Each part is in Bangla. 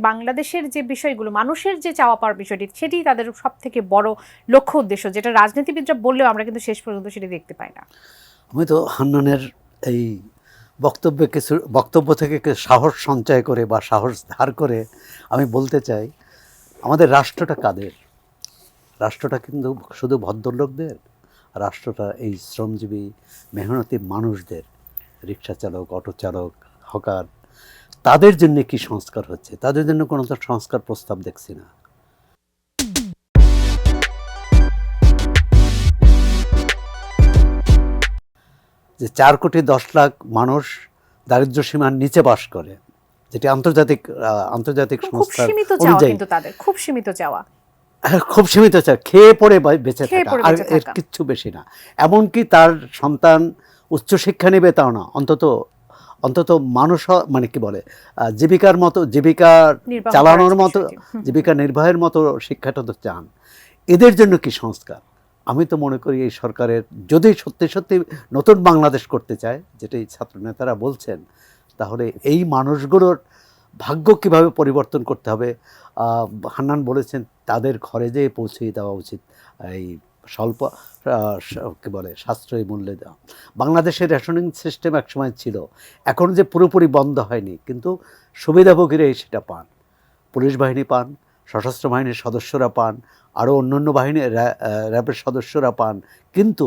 বাংলাদেশের যে বিষয়গুলো, মানুষের যে চাওয়া পাওয়ার বিষয়টি, সেটি তাদের সব থেকে বড় লক্ষ্য উদ্দেশ্য, যেটা রাজনীতিবিদরা বললেও আমরা কিন্তু শেষ পর্যন্ত সেটি দেখতে পাই না। আমি তো হান্নানের এই বক্তব্য থেকে সাহস সঞ্চয় করে বা সাহস ধার করে আমি বলতে চাই, আমাদের রাষ্ট্রটা কাদের? রাষ্ট্রটা কিন্তু শুধু ভদ্রলোকদের, রাষ্ট্রটা এই শ্রমজীবী মেহনতি মানুষদের, রিক্সা চালক, অটো চালক, হকার, তাদের জন্য কি সংস্কার হচ্ছে? তাদের জন্য কোনো তো সংস্কার প্রস্তাব দেখছি না। যে 4,10,00,000 মানুষ দারিদ্র্য সীমার নিচে বাস করে, যেটি আন্তর্জাতিক খুব সংস্থার সীমিত চাওয়া, অনুযায়ী কিন্তু তাদের খুব সীমিত চাওয়া, খুব সীমিত চায়, খেয়ে পড়ে বেঁচে খেয়ে থাকা, পড়ে আর বেঁচে এর থাকা। কিচ্ছু বেশি না। এমনকি তার সন্তান উচ্চশিক্ষা নেবে তাও না, অন্তত মানুষ মানে কি বলে, জীবিকা নির্বাহ চালানোর করার মতো, বিষয়টি। জীবিকা নির্বাহের মতো শিক্ষাটা তো চান। এদের জন্য কি সংস্কার? আমি তো মনে করি এই সরকারের যদি সত্যি সত্যি নতুন বাংলাদেশ করতে চায়, যেটা এই ছাত্র নেতারা বলছেন, তাহলে এই মানুষগুলোর ভাগ্য কিভাবে পরিবর্তন করতে হবে। হান্নান বলেছেন তাদের ঘরে যেয়ে পৌঁছে দেওয়া উচিত, এই স্বল্প কী বলে সাশ্রয়ী মূল্যে দেওয়া। বাংলাদেশের রেশনিং সিস্টেম একসময় ছিল, এখন যে পুরোপুরি বন্ধ হয়নি, কিন্তু সুবিধাভোগীরাই সেটা পান। পুলিশ বাহিনী পান, সশস্ত্র বাহিনীর সদস্যরা পান, আরও অন্য বাহিনী, র্যাবের সদস্যরা পান, কিন্তু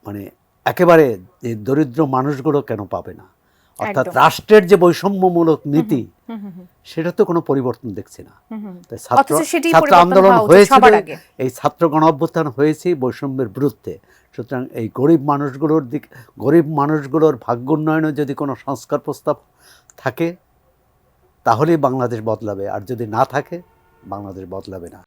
মানে একেবারে এই দরিদ্র মানুষগুলো কেন পাবে না? অর্থাৎ একদম। রাষ্ট্রের যে বৈষম্যমূলক নীতি, সেটা তো কোনো পরিবর্তন দেখছি না। তাই ছাত্র আন্দোলন হয়েছিল, এই ছাত্র গণ অভ্যুত্থান হয়েছে বৈষম্যের বিরুদ্ধে। সুতরাং এই গরিব মানুষগুলোর ভাগ্য উন্নয়নে যদি কোনো সংস্কার প্রস্তাব থাকে, তাহলেই বাংলাদেশ বদলাবে, আর যদি না থাকে, বাংলাদেশ বদলাবে না।